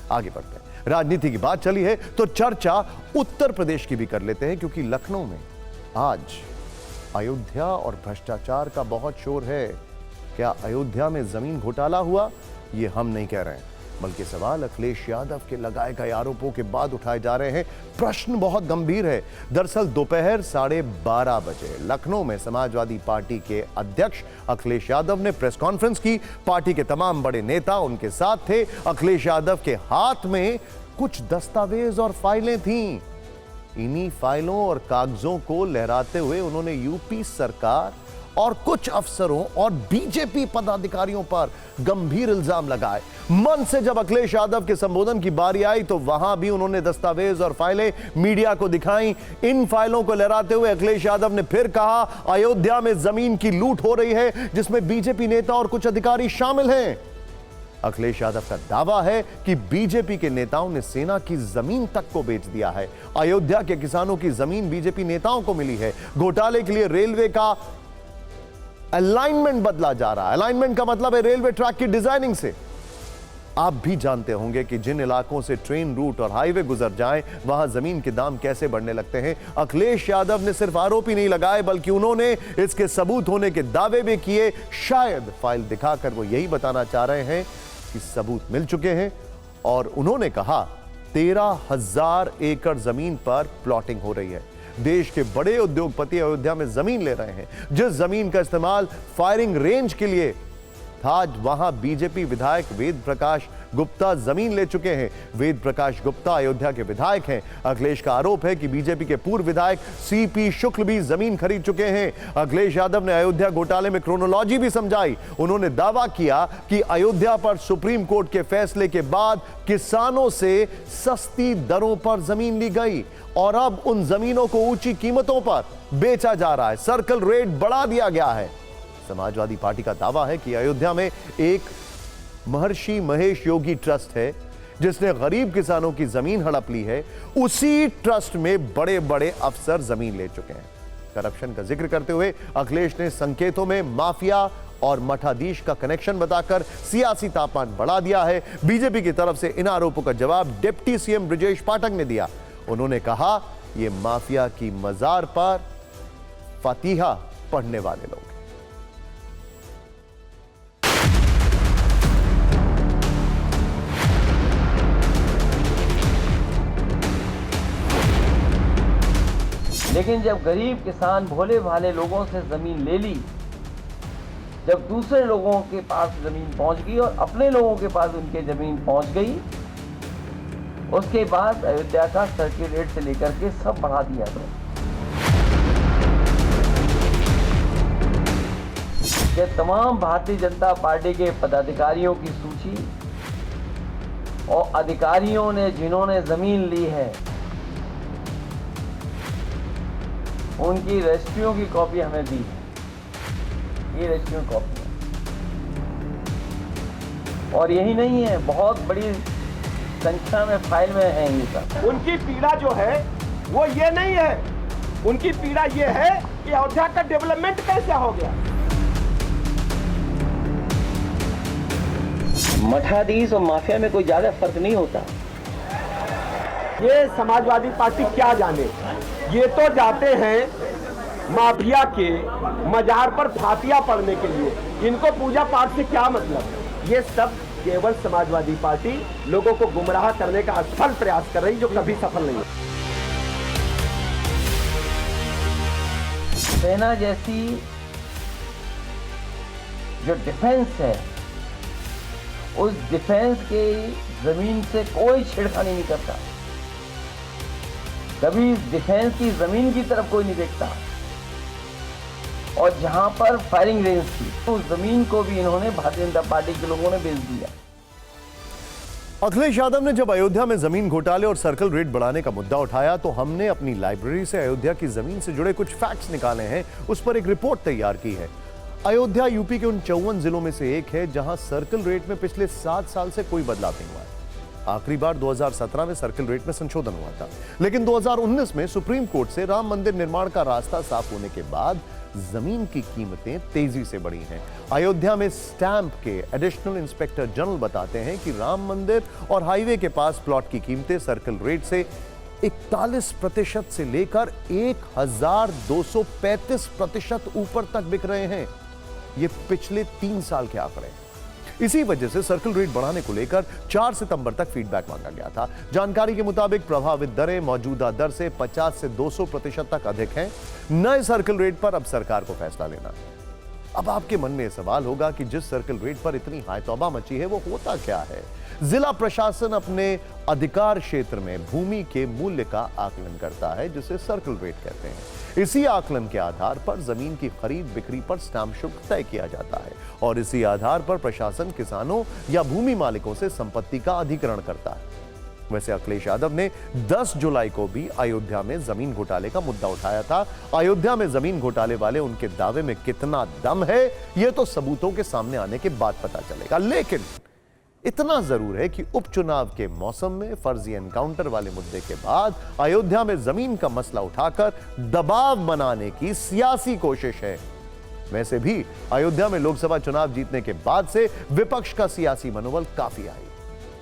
आगे बढ़ते हैं। राजनीति की बात चली है तो चर्चा उत्तर प्रदेश की भी कर लेते हैं, क्योंकि लखनऊ में आज अयोध्या और भ्रष्टाचार का बहुत शोर है। क्या अयोध्या में जमीन घोटाला हुआ? ये हम नहीं कह रहे हैं, बल्कि सवाल अखिलेश यादव के लगाए गए आरोपों के बाद उठाए जा रहे हैं। प्रश्न बहुत गंभीर है। दरअसल दोपहर 12:30 बजे लखनऊ में समाजवादी पार्टी के अध्यक्ष अखिलेश यादव ने प्रेस कॉन्फ्रेंस की। पार्टी के तमाम बड़े नेता उनके साथ थे। अखिलेश यादव के हाथ में कुछ दस्तावेज और फाइलें थीं। इन्हीं फाइलों और कागजों को लहराते हुए उन्होंने यूपी सरकार और कुछ अफसरों और बीजेपी पदाधिकारियों पर गंभीर इल्जाम लगाए। मंच से जब अखिलेश यादव के संबोधन की बारी आई तो वहां भी उन्होंने दस्तावेज और फाइलें मीडिया को दिखाई। इन फाइलों को लहराते हुए अखिलेश यादव ने फिर कहा, अयोध्या में जमीन की लूट हो रही है, जिसमें बीजेपी नेता और कुछ अधिकारी शामिल हैं। अखिलेश यादव का दावा है कि बीजेपी के नेताओं ने सेना की जमीन तक को बेच दिया है। अयोध्या के किसानों की जमीन बीजेपी नेताओं को मिली है। घोटाले के लिए रेलवे का अलाइनमेंट बदला जा रहा है। अलाइनमेंट का मतलब है रेलवे ट्रैक की डिजाइनिंग से। आप भी जानते होंगे कि जिन इलाकों से ट्रेन रूट और हाईवे गुजर जाएं, वहां जमीन के दाम कैसे बढ़ने लगते हैं। अखिलेश यादव ने सिर्फ आरोप ही नहीं लगाए, बल्कि उन्होंने इसके सबूत होने के दावे भी किए। शायद फाइल दिखाकर वो यही बताना चाह रहे हैं कि सबूत मिल चुके हैं। और उन्होंने कहा 13,000 एकड़ जमीन पर प्लॉटिंग हो रही है। देश के बड़े उद्योगपति अयोध्या में जमीन ले रहे हैं। जिस जमीन का इस्तेमाल फायरिंग रेंज के लिए था, वहां बीजेपी विधायक वेद प्रकाश गुप्ता जमीन ले चुके हैं। वेद प्रकाश गुप्ता अयोध्या के विधायक हैं। अखिलेश का आरोप है कि बीजेपी के पूर्व विधायक सीपी शुक्ल भी जमीन खरीद चुके हैं। अखिलेश यादव ने अयोध्या घोटाले में क्रोनोलॉजी भी समझाई। उन्होंने दावा किया कि अयोध्या पर सुप्रीम कोर्ट के फैसले के बाद किसानों से सस्ती दरों पर जमीन ली गई और अब उन जमीनों को ऊंची कीमतों पर बेचा जा रहा है। सर्कल रेट बढ़ा दिया गया है। समाजवादी पार्टी का दावा है कि अयोध्या में एक महर्षि महेश योगी ट्रस्ट है, जिसने गरीब किसानों की जमीन हड़प ली है। उसी ट्रस्ट में बड़े बड़े अफसर जमीन ले चुके हैं। करप्शन का जिक्र करते हुए अखिलेश ने संकेतों में माफिया और मठाधीश का कनेक्शन बताकर सियासी तापमान बढ़ा दिया है। बीजेपी की तरफ से इन आरोपों का जवाब डिप्टी सीएम ब्रजेश पाठक ने दिया। उन्होंने कहा, यह माफिया की मजार पर फतीहा पढ़ने वाले लोग। लेकिन जब गरीब किसान भोले भाले लोगों से जमीन ले ली, जब दूसरे लोगों के पास जमीन पहुंच गई और अपने लोगों के पास उनके जमीन पहुंच गई, उसके बाद अयोध्या का सर्किल रेट से लेकर के सब बढ़ा दिया गया। ये तमाम भारतीय जनता पार्टी के पदाधिकारियों की सूची और अधिकारियों ने जिन्होंने जमीन ली है, उनकी रजिस्ट्रियों की कॉपी हमें दी है। ये रजिस्ट्रियों की कॉपी है। और यही नहीं है, बहुत बड़ी संख्या में फाइल में है ये सब। उनकी पीड़ा जो है वो ये नहीं है, उनकी पीड़ा ये है कि अयोध्या का डेवलपमेंट कैसे हो गया। मठाधीश और माफिया में कोई ज्यादा फर्क नहीं होता। ये समाजवादी पार्टी क्या जाने, ये तो जाते हैं माफिया के मजार पर फातिया पढ़ने के लिए। इनको पूजा पाठ से क्या मतलब। ये सब केवल समाजवादी पार्टी लोगों को गुमराह करने का असफल प्रयास कर रही, जो कभी सफल नहीं है। सेना जैसी जो डिफेंस है, उस डिफेंस के जमीन से कोई छेड़खानी नहीं करता। कभी डिफेंस की जमीन की तरफ कोई नहीं देखता। और जहां पर फायरिंग रेंज थी, उस जमीन को भी इन्होंने भारतीय जनता पार्टी के लोगों ने बेच दिया। अखिलेश यादव ने जब अयोध्या में जमीन घोटाले और सर्कल रेट बढ़ाने का मुद्दा उठाया, तो हमने अपनी लाइब्रेरी से अयोध्या की जमीन से जुड़े कुछ फैक्ट्स निकाले हैं। उस पर एक रिपोर्ट तैयार की है। अयोध्या यूपी के उन 54 जिलों में से एक है जहां सर्कल रेट में पिछले 7 साल से कोई बदलाव नहीं हुआ है। आखिरी बार 2017 में सर्किल रेट में संशोधन हुआ था, लेकिन 2019 में सुप्रीम कोर्ट से राम मंदिर निर्माण का रास्ता साफ होने के बाद जमीन की कीमतें तेजी से बढ़ी हैं। अयोध्या में स्टैंप के एडिशनल इंस्पेक्टर जनरल बताते हैं कि राम मंदिर और हाईवे के पास प्लॉट की कीमतें सर्किल रेट से 41% से लेकर 1235% ऊपर तक बिक रहे हैं। ये पिछले 3 साल के आंकड़े हैं। इसी वजह से सर्किल रेट बढ़ाने को लेकर 4 सितंबर तक फीडबैक मांगा गया था। जानकारी के मुताबिक प्रभावित दरें मौजूदा दर से 50 से 200% तक अधिक हैं। नए सर्किल रेट पर अब सरकार को फैसला लेना है। अब आपके मन में यह सवाल होगा कि जिस सर्किल रेट पर इतनी हायतौबा मची है वो होता क्या है। जिला प्रशासन अपने अधिकार क्षेत्र में भूमि के मूल्य का आकलन करता है, जिसे सर्किल रेट कहते हैं। इसी आकलन के आधार पर जमीन की खरीद बिक्री पर स्टैंप शुल्क तय किया जाता है और इसी आधार पर प्रशासन किसानों या भूमि मालिकों से संपत्ति का अधिग्रहण करता है। वैसे अखिलेश यादव ने 10 जुलाई को भी अयोध्या में जमीन घोटाले का मुद्दा उठाया था। अयोध्या में जमीन घोटाले वाले उनके दावे में कितना दम है, यह तो सबूतों के सामने आने के बाद पता चलेगा। लेकिन इतना जरूर है कि उपचुनाव के मौसम में फर्जी एनकाउंटर वाले मुद्दे के बाद अयोध्या में जमीन का मसला उठाकर दबाव बनाने की सियासी कोशिश है। वैसे भी अयोध्या में लोकसभा चुनाव जीतने के बाद से विपक्ष का सियासी मनोबल काफी हाई है।